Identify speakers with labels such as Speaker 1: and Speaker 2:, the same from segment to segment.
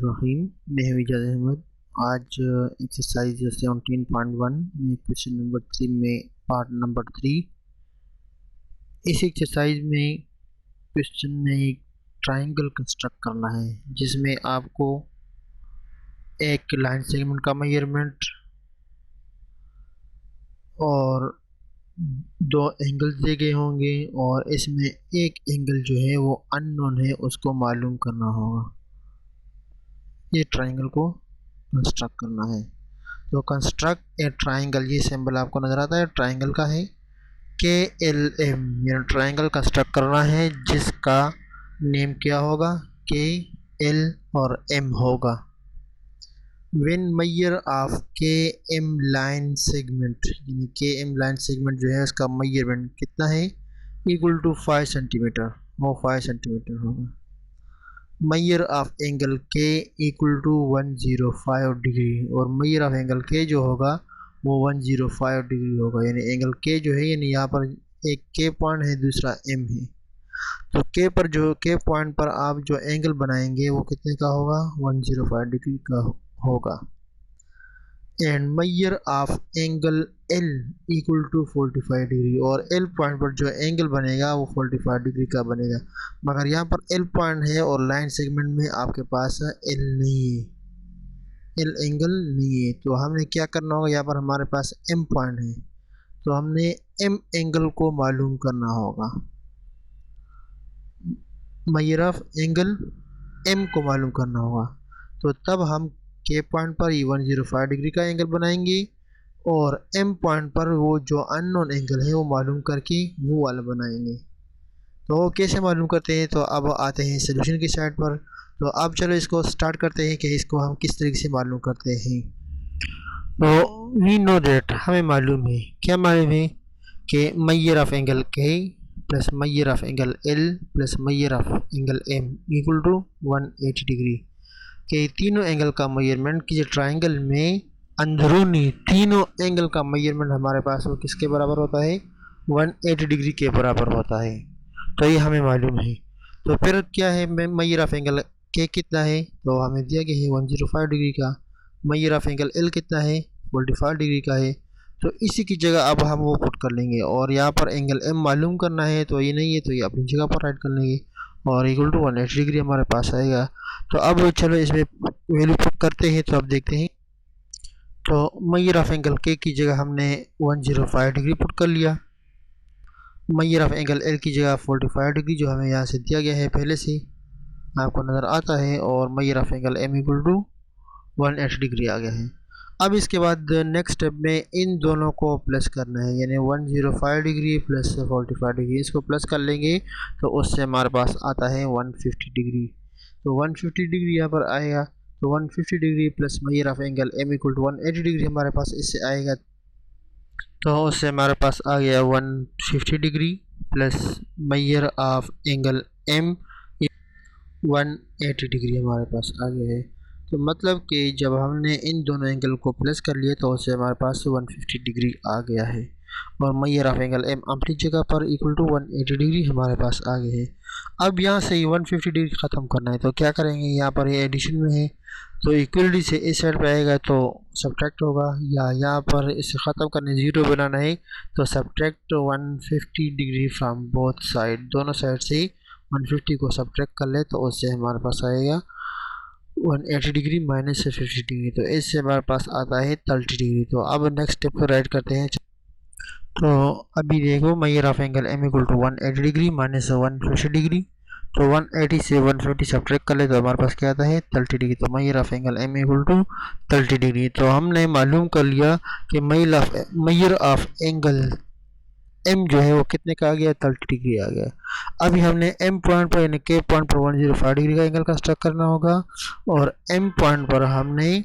Speaker 1: बिस्मिल्लाहिर्रहमानिर्रहीम। मैं हूँ इजाज़ अहमद। आज एक्सरसाइज 17.1 में क्वेश्चन नंबर 3 में पार्ट नंबर 3। इस एक्सरसाइज में क्वेश्चन में एक ट्राइंगल कंस्ट्रक्ट करना है जिसमें आपको एक लाइन सेगमेंट का मेजरमेंट और दो एंगल्स दिए गए होंगे और इसमें एक एंगल जो है वो अननोन है, उसको मालूम करना होगा। ये ट्राइंगल को कंस्ट्रक्ट करना है। तो कंस्ट्रक्ट ए ट्राइंगल, ये सिंबल आपको नज़र आता है ट्राइंगल का है KLM, यानी ट्राइंगल कंस्ट्रक्ट करना है जिसका नेम क्या होगा, KL और M होगा। When measure of KM line segment, यानी KM लाइन सेगमेंट जो है उसका मेजरमेंट कितना है, इक्वल टू 5 सेंटीमीटर, वो 5 सेंटीमीटर होगा। Measure of angle K equal to 105 degree, और मेजर ऑफ एंगल K जो होगा वो 105 डिग्री होगा। यानी एंगल K जो है, यानी यहाँ पर एक K पॉइंट है, दूसरा M है, तो K पर जो K पॉइंट पर आप जो एंगल बनाएंगे वो कितने का होगा, 105 डिग्री का होगा। And measure of angle L equal to 45 degree, और L पॉइंट पर जो एंगल बनेगा वो 45 डिग्री का बनेगा। मगर यहाँ पर L पॉइंट है और लाइन सेगमेंट में आपके पास L नहीं है, L एंगल नहीं है, तो हमने क्या करना होगा, यहाँ पर हमारे पास M पॉइंट है तो हमने M एंगल को मालूम करना होगा। मेजर ऑफ एंगल M को मालूम करना होगा, तो तब हम K पॉइंट पर 105 डिग्री का एंगल बनाएंगे और M पॉइंट पर वो जो अननोन एंगल है वो मालूम करके वो वाला बनाएंगे। तो कैसे मालूम करते हैं, तो अब आते हैं सोल्यूशन की साइड पर। तो अब चलो इसको स्टार्ट करते हैं कि इसको हम किस तरीके से मालूम करते हैं। तो वी नो दैट, हमें मालूम है, क्या मालूम है कि measure of angle K plus measure of angle L plus measure of angle M equal to 180 degree के तीनों एंगल का मेजरमेंट किसी ट्राइंगल में अंदरूनी तीनों एंगल का मेजरमेंट हमारे पास वो किसके बराबर होता है, 180 डिग्री के बराबर होता है। तो ये हमें मालूम है। तो फिर क्या है, मेजर ऑफ एंगल K कितना है, तो हमें दिया गया है 105 डिग्री का। मेजर ऑफ एंगल L कितना है, 45 डिग्री का है। तो इसी की जगह अब हम वो पुट कर लेंगे, और यहाँ पर एंगल M मालूम करना है, तो ये नहीं है तो ये अपनी जगह पर राइट कर लेंगे और इक्वल टू 180 डिग्री हमारे पास आएगा। तो अब चलो इसमें वैल्यू पुट करते हैं, तो अब देखते हैं। तो मेजर ऑफ एंगल K की जगह हमने 105 डिग्री पुट कर लिया, मेजर ऑफ एंगल L की जगह 45 डिग्री जो हमें यहाँ से दिया गया है पहले से आपको नज़र आता है, और measure of angle M equal to 180 degree आ गया है। अब इसके बाद नेक्स्ट स्टेप में इन दोनों को प्लस करना है, यानी 105 डिग्री प्लस 45 डिग्री, इसको प्लस कर लेंगे तो उससे हमारे पास आता है 150 डिग्री। तो 150 डिग्री यहाँ पर आएगा, तो 150 degree plus measure of angle M equal to 180 degree हमारे पास इससे आएगा, तो उससे हमारे पास आ गया 150 degree plus measure of angle M 180 degree हमारे पास आ गया है। तो मतलब कि जब हमने इन दोनों एंगल को प्लस कर लिया तो उससे हमारे पास 150 डिग्री आ गया है, और मेजर ऑफ एंगल M अपनी जगह पर इक्वल टू 180 डिग्री हमारे पास आ गए हैं। अब यहाँ से 150 डिग्री ख़त्म करना है, तो क्या करेंगे, यहाँ पर ये एडिशन में है तो इक्वलिटी से इस साइड पे आएगा तो सब्ट्रैक्ट होगा, या यहाँ पर इसे ख़त्म करने 0 बनाना है तो subtract 150 degree from both side, दोनों साइड से 150 को सब्ट्रैक्ट कर ले तो उससे हमारे पास आएगा 180 डिग्री माइनस 50 डिग्री, तो इससे हमारे पास आता है 30 डिग्री। तो अब नेक्स्ट स्टेप को राइट करते हैं। तो अभी देखो measure of angle M equal to 180 degree minus 150 degree, तो 180 से 150 सब्ट्रैक्ट कर ले तो हमारे पास क्या आता है 30 डिग्री। तो measure of angle M equal to 30 degree. तो हमने मालूम कर लिया कि मेजर ऑफ एंगल M जो है वो कितने का आ गया, 30 डिग्री आ गया। अभी हमने M पॉइंट पर यानी K पॉइंट पर 105 डिग्री का एंगल कंस्ट्रक्ट करना होगा, और M पॉइंट पर हमने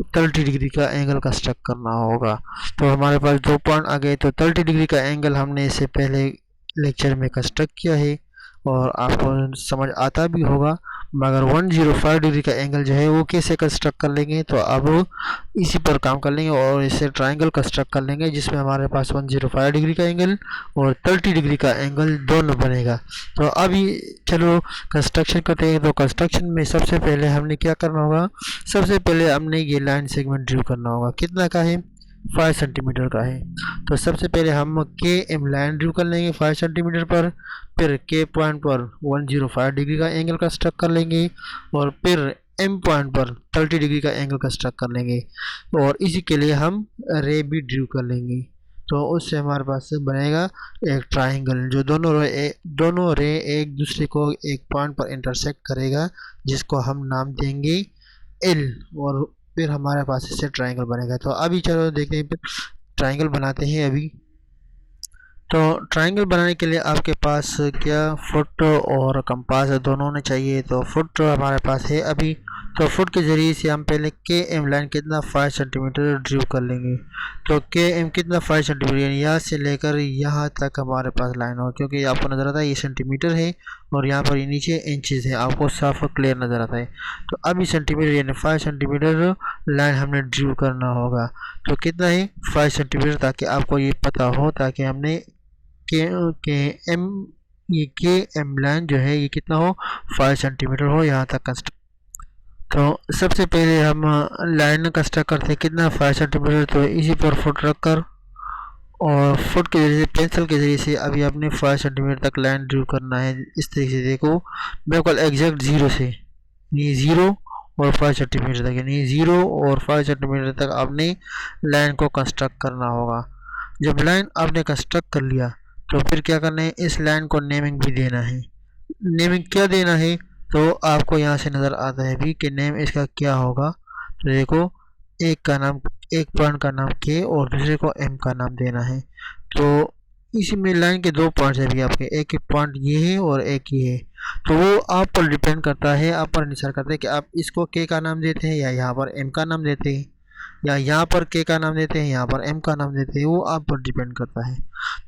Speaker 1: 30 डिग्री का एंगल कंस्ट्रक्ट करना होगा। तो हमारे पास दो पॉइंट आ गए, तो 30 डिग्री का एंगल हमने इससे पहले लेक्चर में कंस्ट्रक्ट किया है और आपको समझ आता भी होगा, मगर 105 डिग्री का एंगल जो है वो कैसे कंस्ट्रक्ट कर लेंगे, तो अब इसी पर काम कर लेंगे और इससे ट्राइंगल कंस्ट्रक्ट कर लेंगे जिसमें हमारे पास 105 डिग्री का एंगल और 30 डिग्री का एंगल दोनों बनेगा। तो अभी चलो कंस्ट्रक्शन करते हैं। तो कंस्ट्रक्शन में सबसे पहले हमने क्या करना होगा, सबसे पहले हमने ये लाइन सेगमेंट ड्रू करना होगा। कितना का है, 5 सेंटीमीटर का है। तो सबसे पहले हम के एम लाइन ड्रू कर लेंगे 5 सेंटीमीटर पर, फिर के पॉइंट पर 105 डिग्री का एंगल कंस्ट्रक्ट कर लेंगे और फिर एम पॉइंट पर 30 डिग्री का एंगल कंस्ट्रक्ट कर लेंगे और इसी के लिए हम रे भी ड्रू कर लेंगे। तो उससे हमारे पास बनेगा एक ट्राइंगल जो दोनों रे एक दूसरे को एक पॉइंट पर इंटरसेक्ट करेगा जिसको हम नाम देंगे एल, और फिर हमारे पास इससे ट्राइंगल बनेगा। तो अभी चलो देखते हैं, ट्राइंगल बनाते हैं अभी। तो ट्राइंगल बनाने के लिए आपके पास क्या फुट और कंपास दोनों होने चाहिए। तो फुट हमारे पास है अभी, तो फुट के ज़रिए से हम पहले के एम लाइन कितना 5 सेंटीमीटर ड्रू कर लेंगे। तो के एम कितना 5 सेंटीमीटर, यानी यहाँ से लेकर यहाँ तक हमारे पास लाइन हो, क्योंकि आपको नज़र आता है ये सेंटीमीटर है और यहाँ पर ये नीचे इंचेस है, आपको साफ क्लियर नज़र आता है। तो अभी सेंटीमीटर यानी 5 सेंटीमीटर लाइन हमने ड्रू करना होगा। तो कितना है 5 सेंटीमीटर, ताकि आपको ये पता हो, ताकि हमने के एम ये के एम लाइन जो है ये कितना हो 5 सेंटीमीटर हो यहाँ तक कंस्ट्रक्ट। तो सबसे पहले हम लाइन कंस्ट्रक्ट करते हैं कितना 5 सेंटीमीटर। तो इसी पर फुट रख कर और फुट के जरिए पेंसिल के ज़रिए से अभी आपने 5 सेंटीमीटर तक लाइन ड्रू करना है। इस तरीके से देखो बिल्कुल एग्जैक्ट ज़ीरो से, ये ज़ीरो और 5 सेंटीमीटर तक, यानी 0 और 5 सेंटीमीटर तक आपने लाइन को कंस्ट्रक्ट करना होगा। जब लाइन आपने कंस्ट्रक्ट कर लिया तो फिर क्या करना है, इस लाइन को नेमिंग भी देना है। नेमिंग क्या देना है, तो आपको यहाँ से नज़र आता है भी कि नेम इसका क्या होगा। तो देखो एक पॉइंट का नाम के और दूसरे को एम का नाम देना है। तो इसी में लाइन के 2 पॉइंट्स है भी आपके, एक पॉइंट ये है और एक ये है। तो वो आप पर डिपेंड करता है, आप पर निर्भर करता है कि आप इसको के का नाम देते हैं या यहाँ पर एम का नाम देते हैं, या यहाँ पर के का नाम देते हैं यहाँ पर एम का नाम देते हैं, वो आप पर डिपेंड करता है।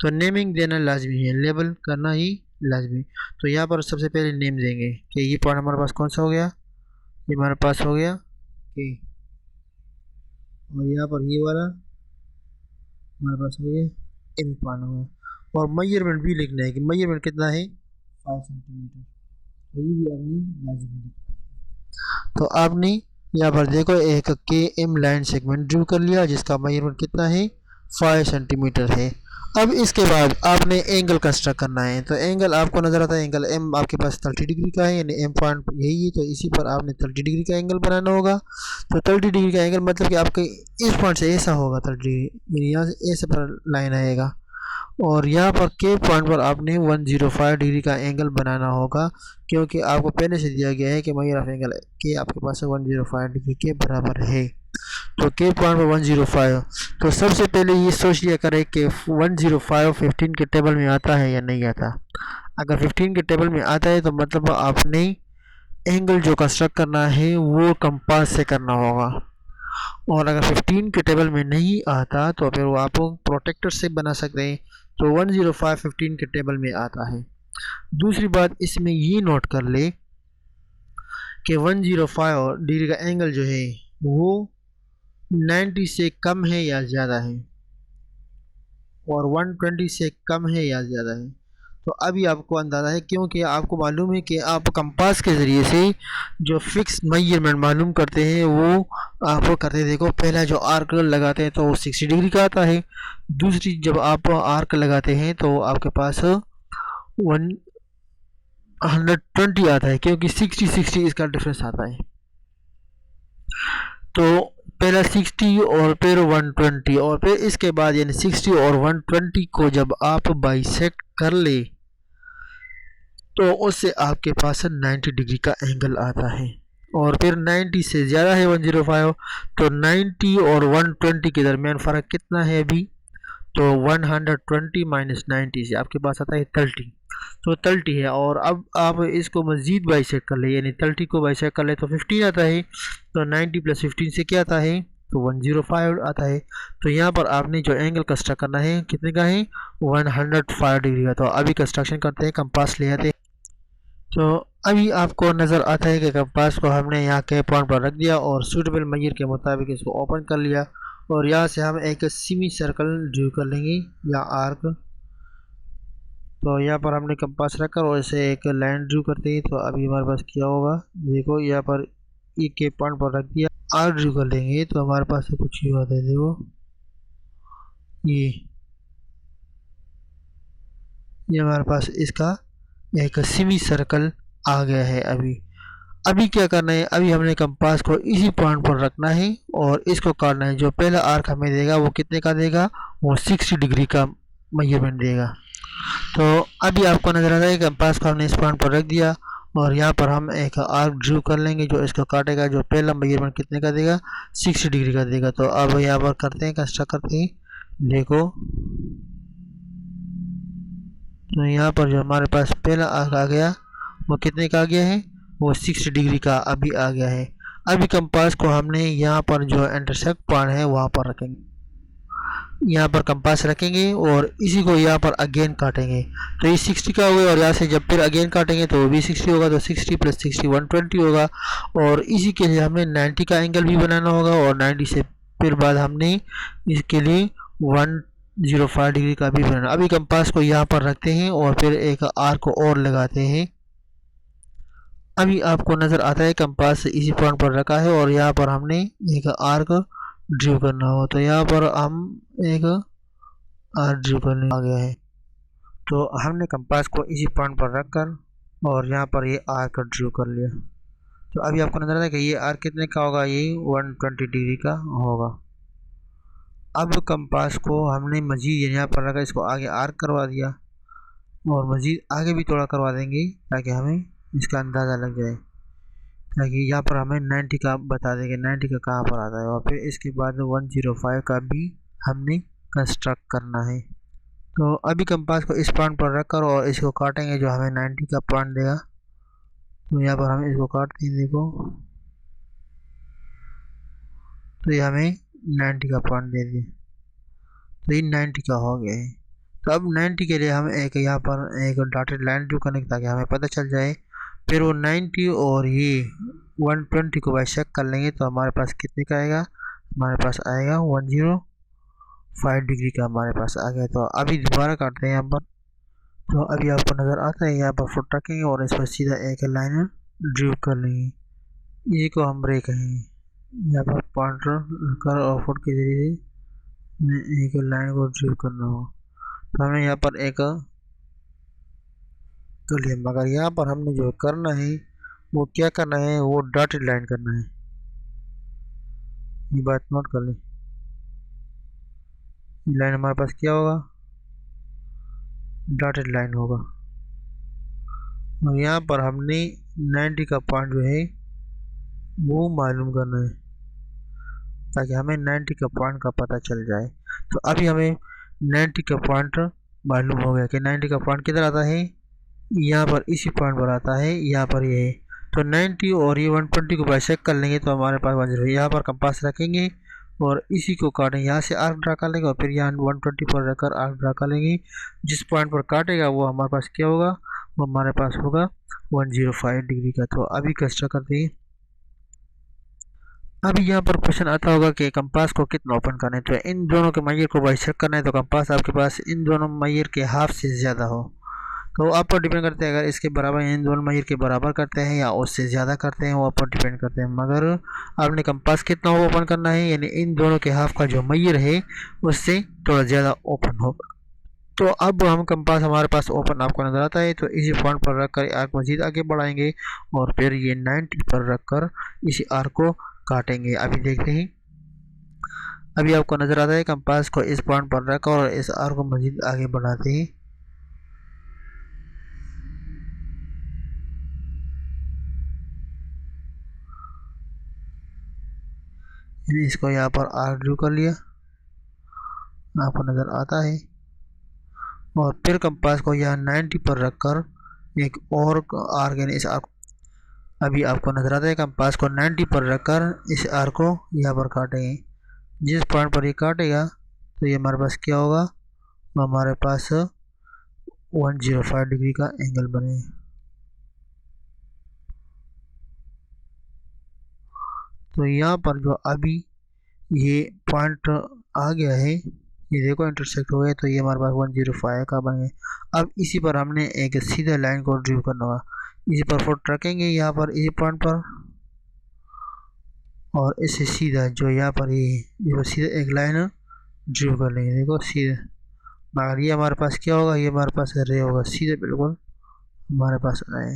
Speaker 1: तो नेमिंग देना लाजमी है, लेबल करना ही लाजमी। तो यहाँ पर सबसे पहले नेम देंगे कि ये पॉइंट हमारे पास कौन सा हो गया, ये हमारे पास हो गया के, और यहाँ पर ये वाला हमारे पास हो गया एम पॉइंट हो गया। और मेजरमेंट भी लिखना है कि मेजरमेंट कितना है 5 सेंटीमीटर, तो ये भी आपने लाजमी लिखना है। तो आपने यहाँ पर देखो एक के एम लाइन सेगमेंट ड्रू कर लिया जिसका मेजरमेंट कितना है 5 सेंटीमीटर है। अब इसके बाद आपने एंगल कंस्ट्रक्ट करना है। तो एंगल आपको नज़र आता है, एंगल एम आपके पास 30 डिग्री का है, यानी एम पॉइंट यही है, तो इसी पर आपने 30 डिग्री का एंगल बनाना होगा। तो 30 डिग्री का एंगल मतलब कि आपके इस पॉइंट से ऐसा होगा 30 डिग्री, यानी यहाँ से ऐसे पर लाइन आएगा और यहाँ पर के पॉइंट पर आपने 105 डिग्री का एंगल बनाना होगा, क्योंकि आपको पहले से दिया गया है कि मेजर ऑफ एंगल के आपके पास 105 डिग्री के बराबर है। तो के पॉइंट पर 105। तो सबसे पहले ये सोच लिया करें कि 105 15 के टेबल में आता है या नहीं आता। अगर 15 के टेबल में आता है तो मतलब आपने एंगल जो कंस्ट्रक्ट करना है वो कंपास से करना होगा, और अगर 15 के टेबल में नहीं आता तो फिर वो आप प्रोटेक्टर से बना सकते हैं। तो 105 15 के टेबल में आता है। दूसरी बात इसमें ये नोट कर ले कि 105 डिग्री का एंगल जो है वो 90 से कम है या ज़्यादा है और 120 से कम है या ज़्यादा है। तो अभी आपको अंदाज़ा है, क्योंकि आपको मालूम है कि आप कंपास के ज़रिए से जो फिक्स मेजरमेंट मालूम करते हैं वो आप करते हैं। देखो पहला जो आर्क लगाते हैं तो वो 60 डिग्री का आता है, दूसरी जब आप आर्क लगाते हैं तो आपके पास 120 आता है, क्योंकि 60 इसका डिफरेंस आता है। तो पहला 60 और फिर 120 और फिर इसके बाद यानी 60 और 120 को जब आप बाइसेक्ट कर ले तो उससे आपके पास 90 डिग्री का एंगल आता है। और फिर 90 से ज़्यादा है 105, तो 90 और 120 के दरमियान फ़र्क कितना है अभी, तो 120 माइनस 90 से आपके पास आता है 30। तो 30 है, और अब आप इसको मज़ीद बाइसेक्ट कर ले, यानी 30 को बाइसेक्ट कर ले तो 15 आता है। तो 90 प्लस 15 से क्या आता है, तो 105 आता है। तो यहाँ पर आपने जो एंगल कंस्ट्रक्ट करना है कितने का है 105 डिग्री का। तो अभी कंस्ट्रक्शन करते हैं, कंपास ले आते हैं। तो अभी आपको नज़र आता है कि कंपास को हमने यहाँ के पॉइंट पर रख दिया और सूटेबल मेजर के मुताबिक इसको ओपन कर लिया और यहाँ से हम एक सेमी सर्कल ड्रू कर लेंगे या आर्क। तो यहाँ पर हमने कंपास रखकर और इसे एक लाइन ड्रू करते हैं। तो अभी हमारे पास क्या होगा, देखो यहाँ पर ई के पॉइंट पर रख दिया, आर्क ड्रू कर लेंगे तो हमारे पास कुछ ही होता है। देखो ये हमारे पास इसका एक सेमी सर्कल आ गया है। अभी क्या करना है, अभी हमने कंपास को इसी पॉइंट पर रखना है और इसको काटना है। जो पहला आर्क हमें देगा वो कितने का देगा, वो 60 डिग्री का मेजरमेंट देगा। तो अभी आपको नजर आ रहा है कंपास को हमने इस पॉइंट पर रख दिया और यहाँ पर हम एक आर्क ड्रू कर लेंगे जो इसको काटेगा। जो पहला मेजरमेंट कितने का देगा, 60 डिग्री का देगा। तो अब यहाँ पर करते हैं, कंस्ट्रक्ट करते हैं। देखो तो यहाँ पर जो हमारे पास पहला आर्क आ गया वो कितने का आ गया है, वो 60 डिग्री का अभी आ गया है। अभी कंपास को हमने यहाँ पर जो इंटरसेक्ट पॉइंट है वहाँ पर रखेंगे, यहाँ पर कंपास रखेंगे और इसी को यहाँ पर अगेन काटेंगे। तो ये 60 का हो गया और यहाँ से जब फिर अगेन काटेंगे तो वो भी 60 होगा। तो 60 + 60 120 होगा और इसी के लिए हमें 90 का एंगल भी बनाना होगा और 90 से फिर बाद हमने इसके लिए 105 डिग्री का भी बनाना। अभी कंपास को यहाँ पर रखते हैं और फिर एक आर्क को और लगाते हैं। अभी आपको नज़र आता है कंपास इसी पॉइंट पर रखा है और यहाँ पर हमने एक आर्क ड्रू करना हो। तो यहाँ पर हम एक आर्क ड्रू करने आ गया है। तो हमने कंपास को इसी पॉइंट पर रखकर और यहाँ पर ये आर्क ड्रू कर लिया। तो अभी आपको नज़र आता है कि ये आर्क कितने का होगा, ये 120 डिग्री का होगा। अब कंपास को हमने मजीद यहाँ पर रखा, इसको आगे आर्क करवा दिया और मजीद आगे भी थोड़ा करवा देंगे ताकि हमें इसका अंदाज़ा लग जाए, ताकि यहाँ पर हमें 90 का बता देंगे 90 का कहाँ पर आता है। और फिर इसके बाद 105 का भी हमने कंस्ट्रक्ट करना है। तो अभी कंपास को इस पॉइंट पर रखकर और इसको काटेंगे जो हमें 90 का पॉइंट देगा। तो यहाँ पर हम इसको काटते हैं, देखो तो ये हमें 90 का पॉइंट दे दिया। तो ये 90 का हो गया है। तो अब 90 के लिए हम एक यहाँ पर एक डॉटेड लाइन ड्रू करेंगे ताकि हमें पता चल जाए। फिर वो 90 और ये 120 को बाइसेक्ट कर लेंगे तो हमारे पास कितने का आएगा, हमारे पास आएगा 105 डिग्री का हमारे पास आ गया। तो अभी दोबारा काटते हैं यहाँ पर। तो अभी आपको नज़र आता है यहाँ पर फुट रखेंगे और इस पर सीधा एक लाइन ड्रू कर लेंगे। ये को हम ब्रेक कहेंगे। यहाँ पर पॉइंटर कर और फुट के जरिए एक लाइन को ड्रू करना हो। तो हमें यहाँ पर एक कर लिया, मगर यहाँ पर हमने जो करना है वो क्या करना है, वो डॉटेड लाइन करना है। ये बात नोट कर लें। ये लाइन हमारे पास क्या होगा, डॉटेड लाइन होगा। और यहाँ पर हमने 90 का पॉइंट जो है वो मालूम करना है ताकि हमें 90 का पॉइंट का पता चल जाए। तो अभी हमें 90 का पॉइंट मालूम हो गया कि 90 का पॉइंट किधर आता है, यहाँ पर इसी पॉइंट पर आता है, यहाँ पर ये है। तो 90 और ये 120 को बाइसेक्ट कर लेंगे तो हमारे पास 1 यहाँ पर कंपास रखेंगे और इसी को काटेंगे। यहाँ से आर्क ड्रा कर लेंगे और फिर यहाँ 120 पर रखकर आर्क ड्रा कर लेंगे। जिस पॉइंट पर काटेगा वो हमारे पास क्या होगा, वो हमारे पास होगा 105 डिग्री का। तो अभी कंस्ट्रक्ट करते हैं। अभी यहाँ पर क्वेश्चन आता होगा कि कंपास को कितना ओपन करना है। तो इन दोनों के मैयर को बाइसेक्ट करना है तो कंपास आपके पास इन दोनों मैयर के हाफ से ज़्यादा हो। तो आप पर डिपेंड करते हैं, अगर इसके बराबर इन दोनों मैयर के बराबर करते हैं या उससे ज़्यादा करते हैं वो आप पर डिपेंड करते हैं। मगर आपने कंपास कितना ओपन करना है, यानी इन दोनों के हाफ का जो मैयर है उससे थोड़ा ज़्यादा ओपन होगा। तो अब हम कंपास हमारे पास ओपन आपको नज़र आता है। तो इसी पॉइंट पर रखकर आर्क मजीद आगे बढ़ाएंगे और फिर ये 90 पर रखकर इसी आर्क को काटेंगे। अभी देखते हैं। अभी आपको नज़र आता है कंपास को इस पॉइंट पर रखकर और इस आर्क को मजीद आगे बढ़ाते हैं। इसको यहाँ पर आर्क ड्रू कर लिया, आपको नज़र आता है। और फिर कंपास को यहाँ 90 पर रखकर एक और आर्क यानी इस आर्क, अभी आपको नज़र आता है कंपास को 90 पर रखकर इस आर्क को यहाँ पर काटेंगे। जिस पॉइंट पर ये काटेगा तो ये हमारे पास क्या होगा, हमारे पास 105 डिग्री का एंगल बनेगा। तो यहाँ पर जो अभी ये पॉइंट आ गया है, ये देखो इंटरसेक्ट हो गया, तो ये हमारे पास 105 का बन गया। अब इसी पर हमने एक सीधा लाइन को ड्रीव करना होगा, इसी पर फुट रखेंगे यहाँ पर इसी पॉइंट पर, और इसे सीधा जो यहाँ पर ये सीधा एक लाइन ड्रीव कर लेंगे। देखो सीधा, मगर ये हमारे पास क्या होगा, ये हमारे पास रे होगा, सीधे बिल्कुल हमारे पास आए।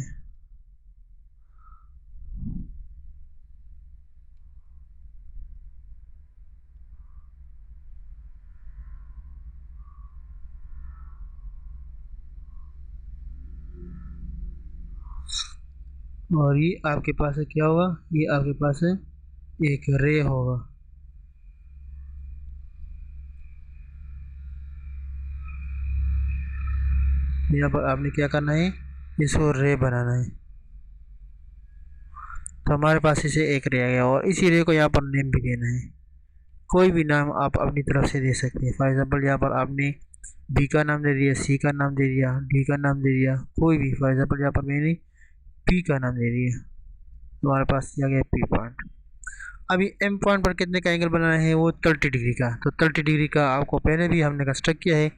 Speaker 1: और ये आपके पास है क्या होगा, ये आपके पास है एक रे होगा। यहाँ पर आपने क्या करना है, इसको रे बनाना है। तो हमारे पास इसे एक रे आ गया, और इसी रे को यहाँ पर नेम भी देना है। कोई भी नाम आप अपनी तरफ से दे सकते हैं। फॉर एग्जांपल यहाँ पर आपने बी का नाम दे दिया, सी का नाम दे दिया, डी का नाम दे दिया, कोई भी। फॉर एग्जांपल यहाँ पर मैंने पी का नाम दे दिया, हमारे पास आ गया पी पॉइंट। अभी एम पॉइंट पर कितने का एंगल बनाना है, वो 30 डिग्री का। तो 30 डिग्री का आपको पहले भी हमने कंस्ट्रक्ट किया है।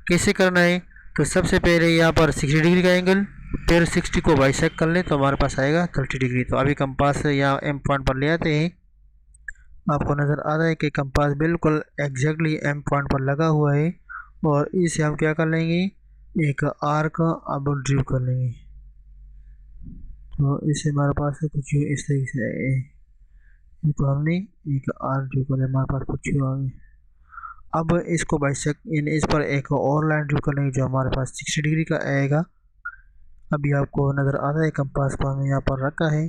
Speaker 1: कैसे करना है, तो सबसे पहले यहाँ पर 60 डिग्री का एंगल, फिर 60 को बाइसेक्ट कर लें तो हमारे पास आएगा 30 डिग्री। तो अभी कंपास यहाँ एम पॉइंट पर ले आते हैं। आपको नज़र आ रहा है कि कंपास बिल्कुल एग्जैक्टली एम पॉइंट पर लगा हुआ है, और इसे हम क्या कर लेंगे, एक आर्क अब ड्रीव कर लेंगे। तो इससे हमारे पास कुछ इस तरीके से आए, तो हमने एक आर्क ड्रीव कर लिया, हमारे पास कुछ आ गया। अब इसको बाइसेक्ट, यानी इस पर एक और लाइन ड्रीव कर लेंगे जो हमारे पास 60 डिग्री का आएगा। अभी आपको नज़र आ रहा है कंपास को हमने यहाँ पर रखा है,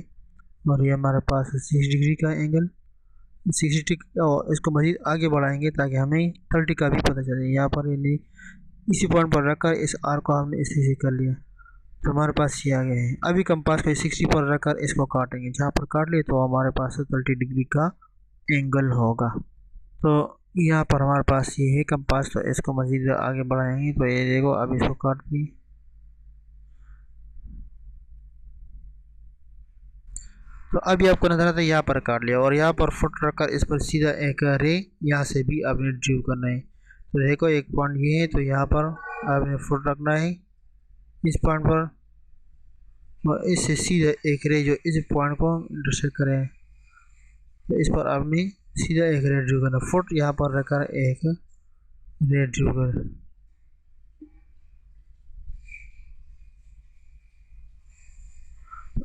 Speaker 1: और ये हमारे पास 60 डिग्री का एंगल, 60 और इसको मज़ीद आगे बढ़ाएंगे ताकि हमें 30 का भी पता चले। यहाँ पर यानी इसी पॉइंट पर रखकर इस आर को हमने इस तरीके से कर लिया, तो हमारे पास ये आ गया है। अभी कंपास को 60 पर रखकर इसको काटेंगे, जहाँ पर काट लिए तो हमारे पास 30 डिग्री का एंगल होगा। तो यहाँ पर हमारे पास ये है कंपास, तो इसको मज़ीद आगे बढ़ाएंगे तो ये देखो अब इसको काट दी। तो अभी आपको नजर आता है यहाँ पर काट लिया, और यहाँ पर फुट रखकर इस पर सीधा एक रे यहाँ से भी आपने ड्रीव करना है। तो देखो एक पॉइंट ये है, तो यहाँ पर आपने फुट रखना है इस पॉइंट पर, और इससे सीधा एक रे जो इस पॉइंट को इंटरसेक्ट करे, तो इस पर आपने सीधा एक रे ड्रीव करना, फुट यहाँ पर रखकर एक रे ड्रीव कर।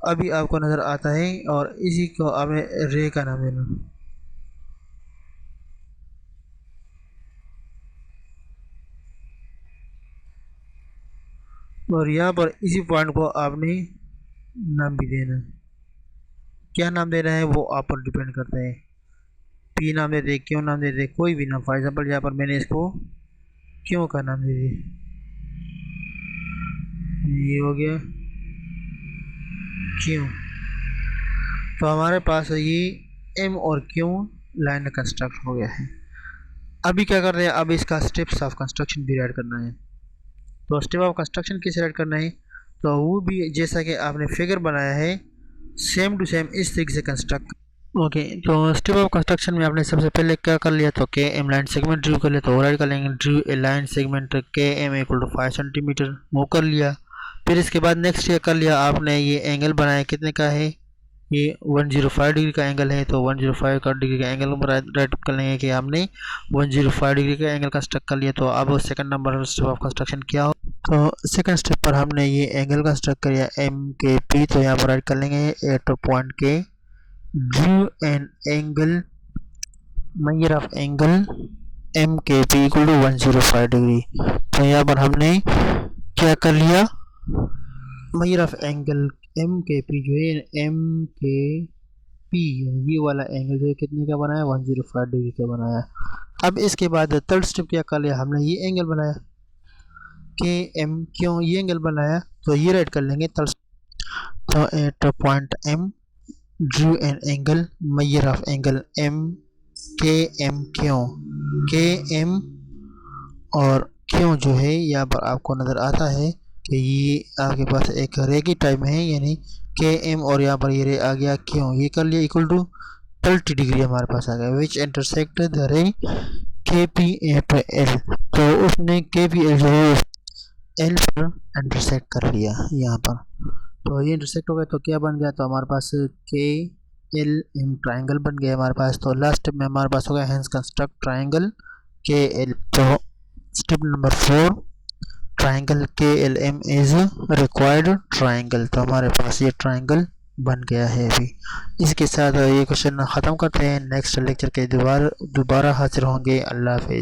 Speaker 1: अभी आपको नज़र आता है, और इसी को हमें रे का नाम देना। और यहाँ पर इसी पॉइंट को आपने नाम भी देना है। क्या नाम देना है वो आप पर डिपेंड करता है, पी नाम देते, क्यों नाम देते, कोई भी नाम। फॉर एग्जांपल यहाँ पर मैंने इसको क्यों का नाम दे दिया, ये हो गया क्यों। तो हमारे पास ये एम और क्यों लाइन कंस्ट्रक्ट हो गया है। अभी क्या कर रहे हैं, अब इसका स्टेप्स ऑफ कंस्ट्रक्शन भी ऐड करना है। तो स्टेप ऑफ कंस्ट्रक्शन कैसे ऐड करना है, तो वो भी जैसा कि आपने फिगर बनाया है सेम टू सेम इस तरीके से कंस्ट्रक्ट। ओके, तो स्टेप ऑफ कंस्ट्रक्शन में आपने सबसे पहले क्या कर लिया, तो के एम लाइन सेगमेंट ड्रीव कर लिया, तो राइट कर लेंगे ड्रीव ए लाइन सेगमेंट के एम इक्वल टू 5 सेंटीमीटर, वो कर लिया। फिर इसके बाद नेक्स्ट ये कर लिया आपने, ये एंगल बनाया कितने का है, ये 105 डिग्री का एंगल है। तो 105 का डिग्री का एंगल राइट कर लेंगे कि हमने 105 डिग्री का एंगल कंस्ट्रक्ट कर लिया। तो अब second number step of construction क्या हो, तो सेकंड स्टेप पर हमने ये एंगल कंस्ट्रक्ट किया एम के पी, तो यहाँ पर राइट कर लेंगे at point K draw an angle measure of angle M K P equal to 105 degree. तो यहाँ पर हमने क्या कर लिया, measure of angle M K P जो है एम के पी, ये वाला एंगल जो है कितने का बनाया, 105 डिग्री का बनाया। अब इसके बाद थर्ड स्टेप क्या कर लिया, हमने ये एंगल बनाया के एम क्यों, ये एंगल बनाया, तो ये राइट कर लेंगे थर्ड। तो at point M draw an angle measure of angle M K M क्यों, के एम और क्यों जो है यहाँ पर आपको नज़र आता है कि ये आपके पास एक रे की टाइप में है, यानी के एम और यहाँ पर ये रे आ गया क्यों, ये कर लिया इक्वल टू 30 डिग्री हमारे पास आ गया, विच इंटरसेक्ट द रे के पी एट एल। तो उसने के पी एल जो है एल पर इंटरसेक्ट कर लिया यहाँ पर, तो ये इंटरसेक्ट हो गया तो क्या बन गया, तो हमारे पास के एल एम ट्राइंगल बन गया हमारे पास। तो लास्ट स्टेप में हमारे पास हो गया hence construct triangle K L. तो step number 4, triangle K L M is required triangle. तो हमारे पास ये ट्राइंगल बन गया है अभी। इसके साथ ये क्वेश्चन ख़त्म करते हैं, नेक्स्ट लेक्चर के दोबारा हाजिर होंगे। अल्लाह हाफ़िज़।